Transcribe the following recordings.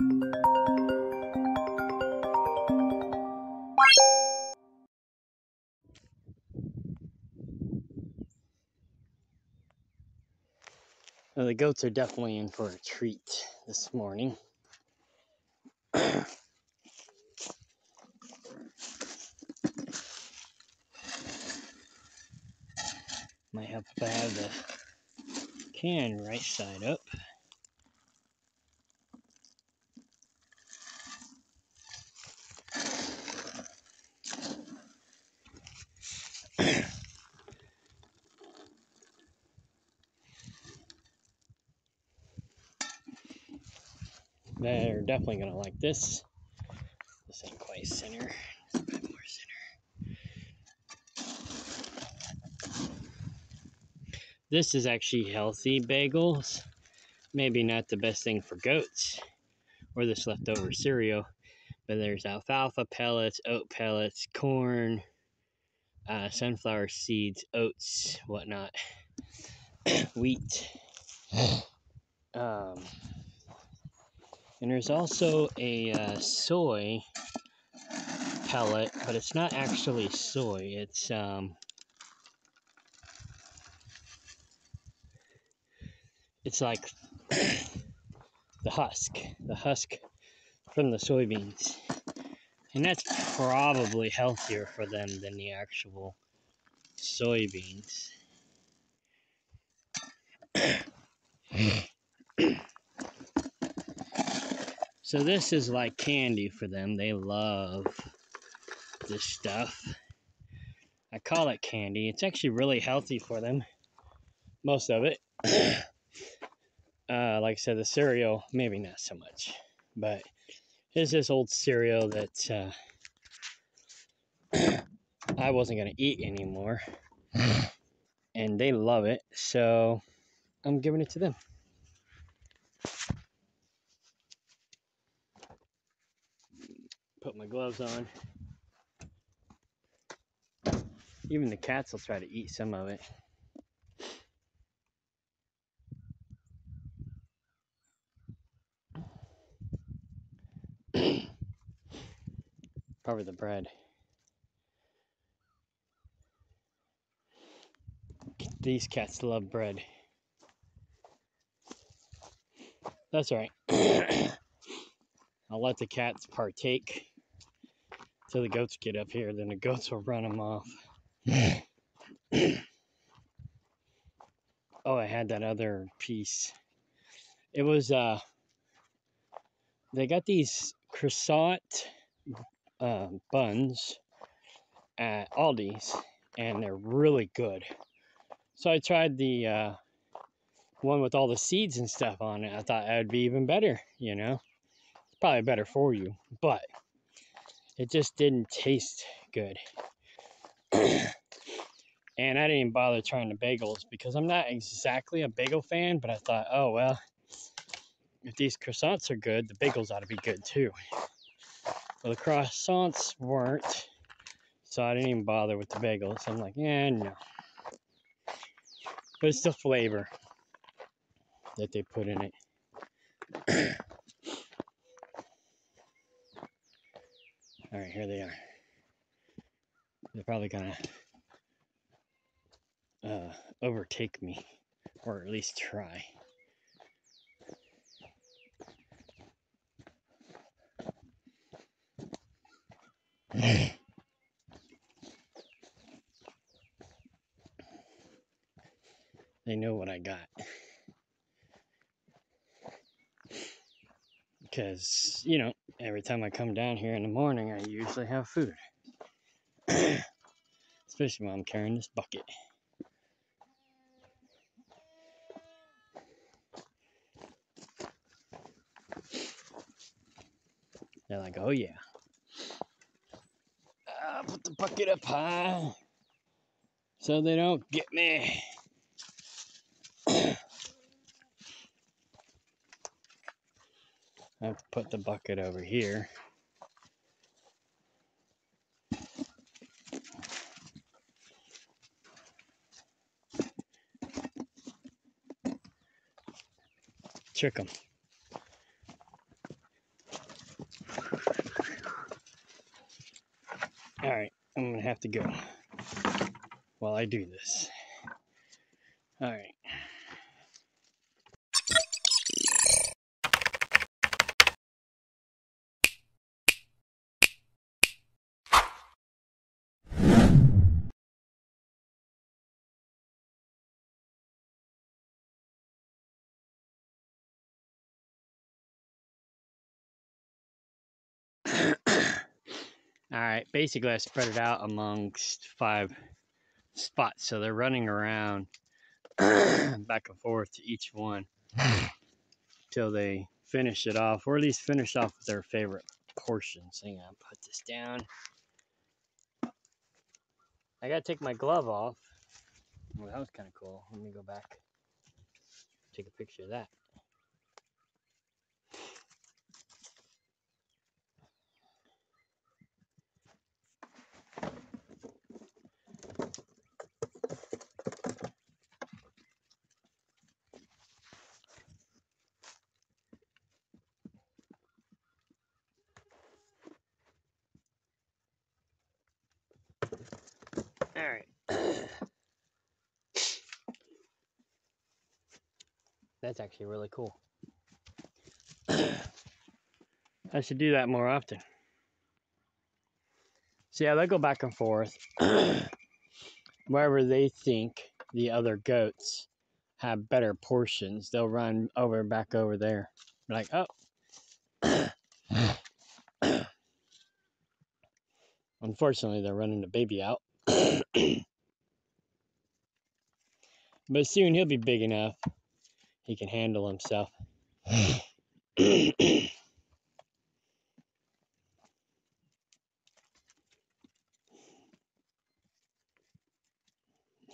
Well, the goats are definitely in for a treat this morning. Might have to have the can right side up. They're definitely gonna like this. This ain't quite center. It's a bit more center. This is actually healthy bagels. Maybe not the best thing for goats or this leftover cereal, but there's alfalfa pellets, oat pellets, corn, sunflower seeds, oats, whatnot, wheat. And there's also a soy pellet, but it's not actually soy. It's like the husk from the soybeans, and that's probably healthier for them than the actual soybeans. So this is like candy for them. They love this stuff. I call it candy. It's actually really healthy for them, most of it. Like I said, the cereal, maybe not so much, but here's this old cereal that I wasn't going to eat anymore, and they love it, so I'm giving it to them. Put my gloves on. Even the cats will try to eat some of it. Probably the bread. These cats love bread. That's all right. I'll let the cats partake till the goats get up here, then the goats will run them off. Oh, I had that other piece. It was, they got these croissant buns at Aldi's, and they're really good. So I tried the one with all the seeds and stuff on it. I thought that would be even better, you know. It's probably better for you, but it just didn't taste good. And I didn't even bother trying the bagels because I'm not exactly a bagel fan, but I thought, oh, well, if these croissants are good, the bagels ought to be good too. Well, the croissants weren't, so I didn't even bother with the bagels. I'm like, no. But it's the flavor that they put in it. All right, here they are. They're probably gonna overtake me, or at least try. They know what I got. Because, you know, every time I come down here in the morning, I usually have food. Especially when I'm carrying this bucket. They're like, oh yeah. Put the bucket up high so they don't get me. I have to put the bucket over here. Trick them. gonna have to go while I do this. All right. All right, basically I spread it out amongst 5 spots, so they're running around back and forth to each one till they finish it off, or at least finish off with their favorite portions. Hang on, put this down. I gotta take my glove off. Well, that was kind of cool. Let me go back, take a picture of that. All right. That's actually really cool. I should do that more often. So yeah, they go back and forth wherever they think the other goats have better portions. They'll run back over there. Like, oh. Unfortunately, they're running the baby out. But soon he'll be big enough. He can handle himself. He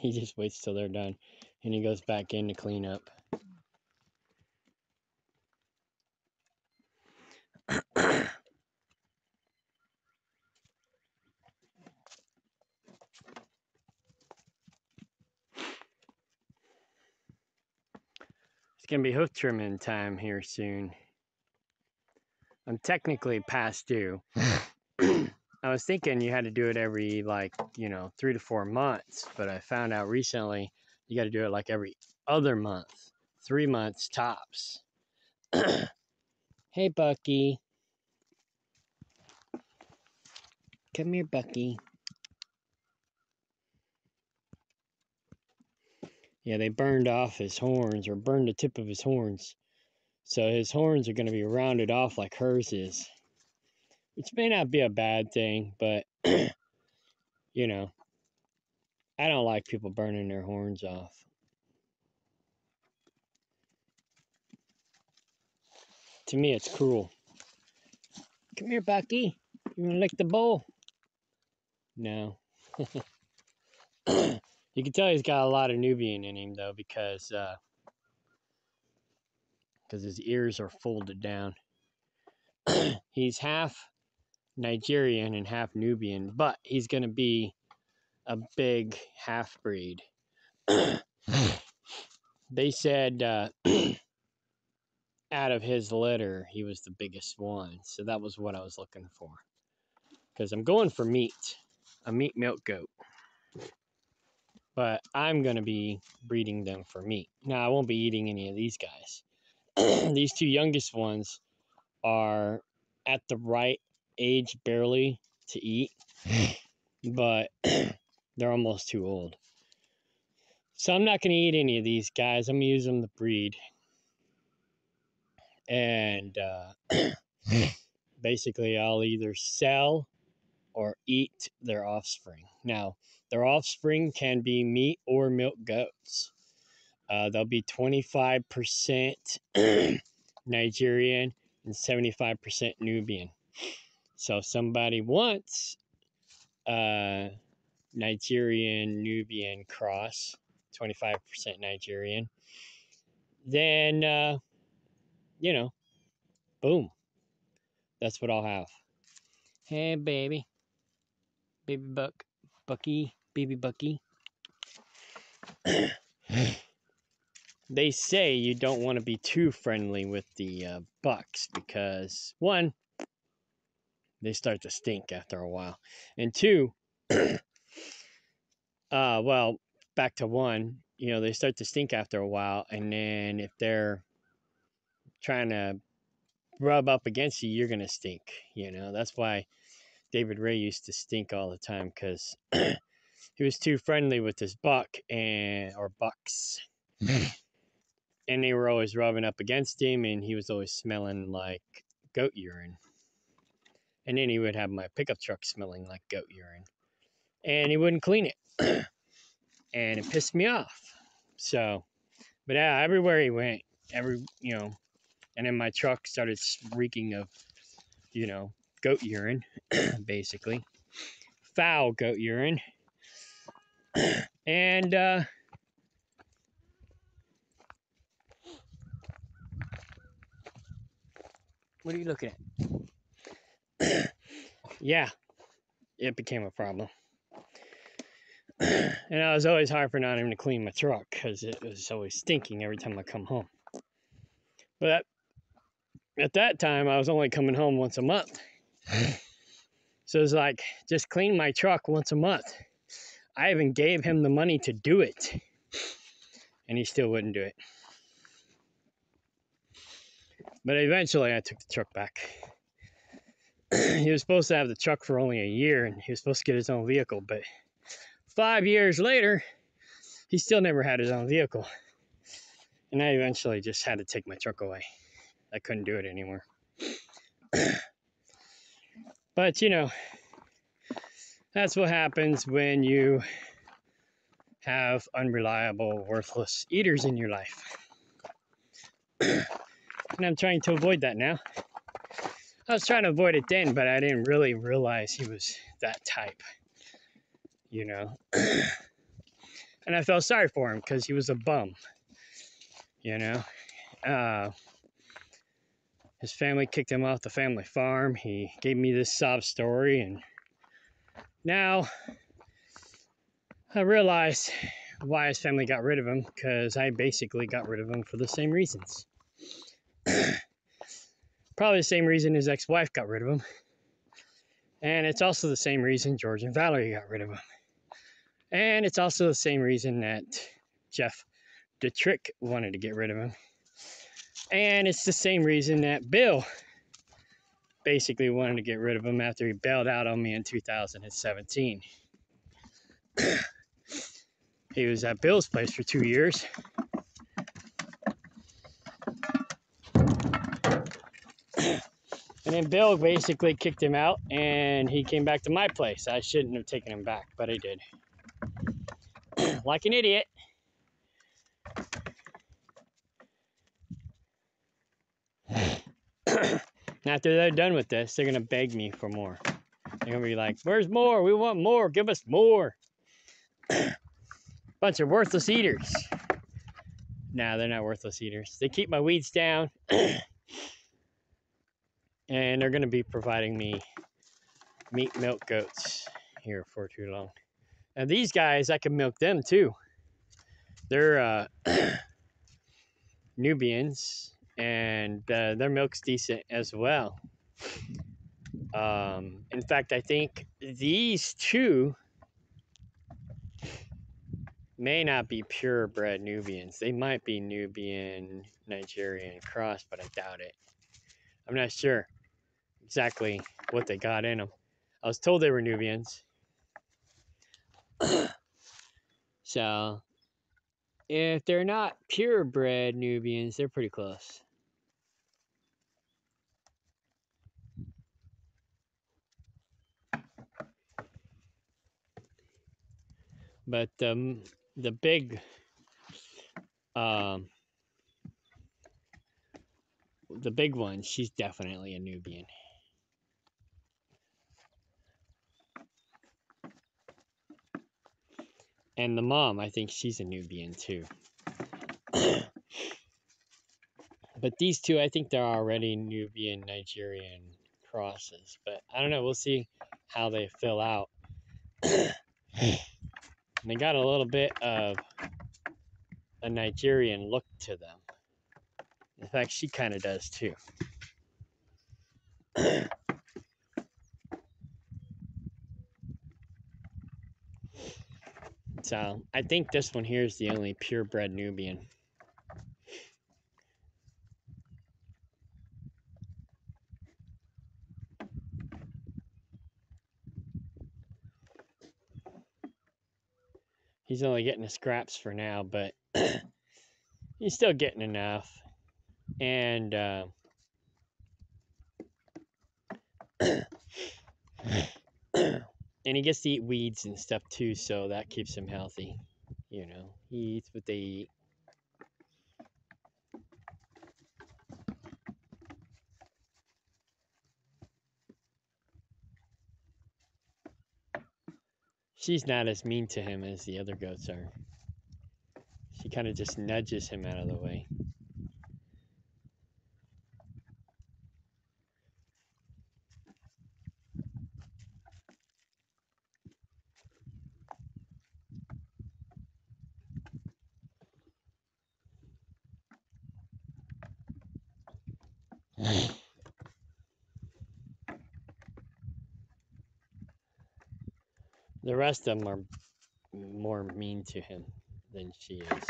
just waits till they're done. And he goes back in to clean up. It's going to be hoof trimming time here soon. I'm technically past due. I was thinking you had to do it every, 3 to 4 months, but I found out recently you got to do it like every other month, 3 months tops. Hey, Bucky. Come here, Bucky. Yeah, they burned off his horns, or burned the tip of his horns. So his horns are going to be rounded off like hers is. Which may not be a bad thing, but, you know, I don't like people burning their horns off. To me, it's cruel. Come here, Bucky. You want to lick the bowl? No. You can tell he's got a lot of Nubian in him, though, because his ears are folded down. He's half Nigerian and half Nubian, but he's going to be a big half-breed. They said out of his litter, he was the biggest one. So that was what I was looking for. Because I'm going for meat. A meat milk goat. But I'm going to be breeding them for meat. Now, I won't be eating any of these guys. These 2 youngest ones are at the right age barely to eat. But they're almost too old. So I'm not going to eat any of these guys. I'm going to use them to breed. And basically, I'll either sell or eat their offspring. Now, their offspring can be meat or milk goats. They'll be 25% Nigerian and 75% Nubian. So if somebody wants Nigerian Nubian cross, 25% Nigerian, then boom, that's what I'll have. Hey, baby Bucky, baby Bucky. They say you don't want to be too friendly with the bucks because, 1, they start to stink after a while, and 2, Well, back to one, they start to stink after a while, and then if they're trying to rub up against you, you're gonna stink. That's why David Ray used to stink all the time because he was too friendly with his buck or bucks, and they were always rubbing up against him, and he was always smelling like goat urine. And then he would have my pickup truck smelling like goat urine, and he wouldn't clean it, and it pissed me off. So, but yeah, everywhere he went, and then my truck started reeking of, goat urine, basically foul goat urine, and what are you looking at? Yeah, it became a problem. And I was always harping on him to clean my truck because it was always stinking every time I come home. But at that time, I was only coming home once a month. So it was like, just clean my truck once a month. I even gave him the money to do it, and he still wouldn't do it. But eventually, I took the truck back. He was supposed to have the truck for only a year, and he was supposed to get his own vehicle. But 5 years later, he still never had his own vehicle. And I eventually just had to take my truck away. I couldn't do it anymore. But, that's what happens when you have unreliable, worthless eaters in your life. And I'm trying to avoid that now. I was trying to avoid it then, but I didn't really realize he was that type, And I felt sorry for him because he was a bum, His family kicked him off the family farm. He gave me this sob story, and now I realize why his family got rid of him, because I basically got rid of him for the same reasons. Probably the same reason his ex-wife got rid of him. And it's also the same reason George and Valerie got rid of him. And it's also the same reason that Jeff Dietrich wanted to get rid of him. And it's the same reason that Bill basically wanted to get rid of him after he bailed out on me in 2017. He was at Bill's place for 2 years. And then Bill basically kicked him out, and he came back to my place. I shouldn't have taken him back, but I did. Like an idiot. After they're done with this, they're going to beg me for more. They're going to be like, where's more? We want more. Give us more. Bunch of worthless eaters. Nah, they're not worthless eaters. They keep my weeds down. And they're going to be providing me meat milk goats here for too long. Now these guys, I can milk them too. They're Nubians, and their milk's decent as well. In fact, I think these two may not be purebred Nubians. They might be Nubian Nigerian cross, but I doubt it. I'm not sure exactly what they got in them. I was told they were Nubians. So, if they're not purebred Nubians, they're pretty close. But the big one, she's definitely a Nubian. And the mom, I think she's a Nubian too. But these two, I think they're already Nubian Nigerian crosses. But I don't know. We'll see how they fill out. They got a little bit of a Nigerian look to them. In fact, she kind of does too. So I think this one here is the only purebred Nubian. He's only getting the scraps for now, but he's still getting enough. And and he gets to eat weeds and stuff too, so that keeps him healthy. You know, he eats what they eat. She's not as mean to him as the other goats are. She kind of just nudges him out of the way. The rest of them are more mean to him than she is.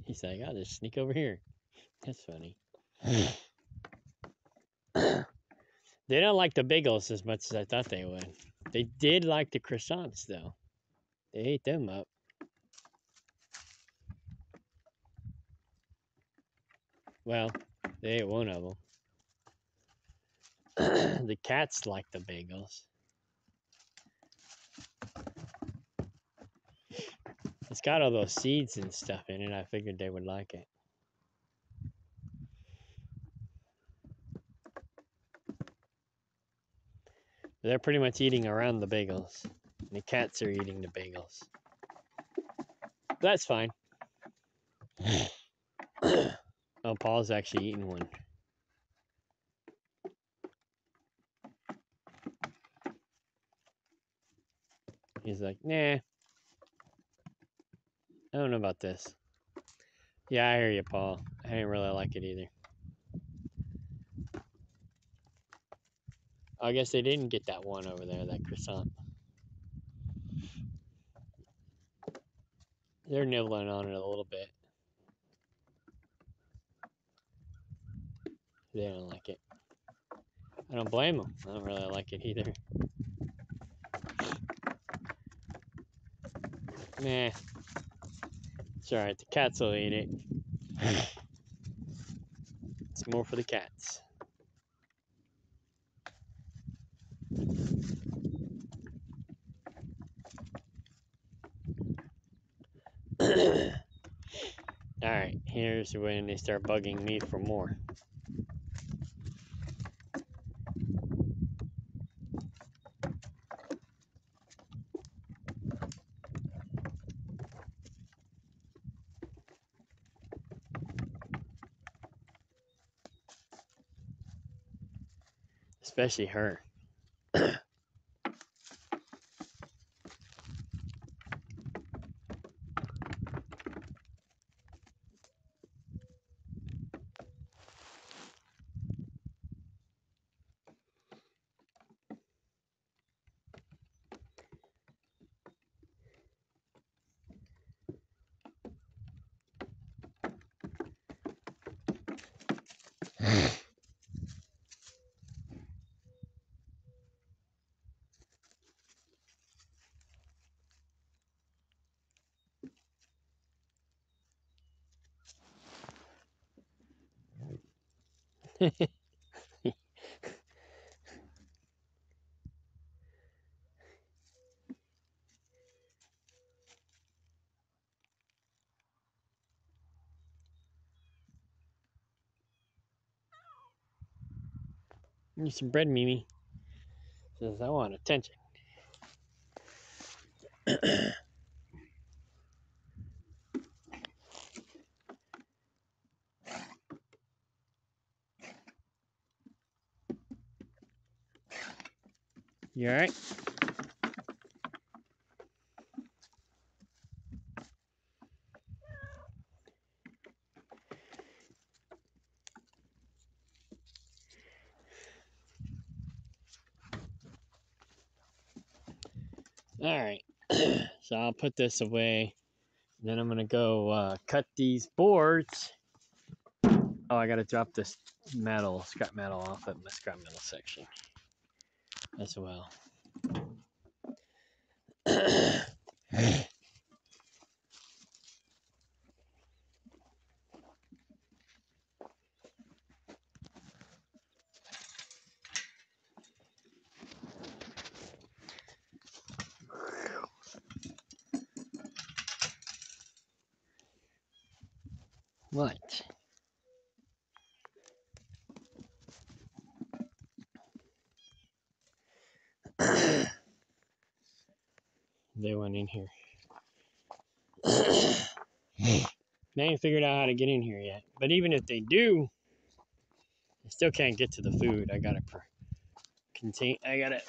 He's like, I'll just sneak over here. That's funny. They don't like the bagels as much as I thought they would. They did like the croissants, though. They ate them up. Well, they ate one of them. The cats like the bagels. It's got all those seeds and stuff in it. I figured they would like it. They're pretty much eating around the bagels. And the cats are eating the bagels. That's fine. Oh, Paul's actually eating one. He's like, nah. I don't know about this. Yeah, I hear you, Paul. I didn't really like it either. I guess they didn't get that one over there, that croissant. They're nibbling on it a little bit. They don't like it. I don't blame them. I don't really like it either. Nah. It's alright. The cats will eat it. It's more for the cats. Alright, here's when they start bugging me for more. Especially her. Need some bread, Mimi. Says, I want attention. You alright? All right. So I'll put this away. Then I'm gonna go cut these boards. Oh, I gotta drop this metal, scrap metal off at my scrap metal section as well. What? They went in here. They ain't figured out how to get in here yet. But even if they do, they still can't get to the food. I gotta contain. I gotta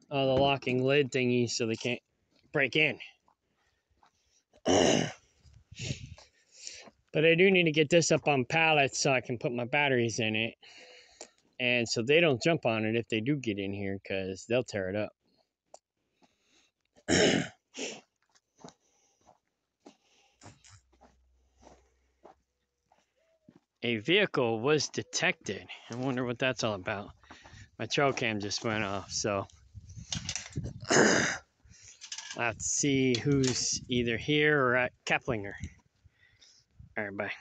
the locking lid thingy so they can't break in. But I do need to get this up on pallets so I can put my batteries in it. And so they don't jump on it if they do get in here, because they'll tear it up. A vehicle was detected. I wonder what that's all about. My trail cam just went off, so I'll have to see who's either here or at Keplinger. All right, bye.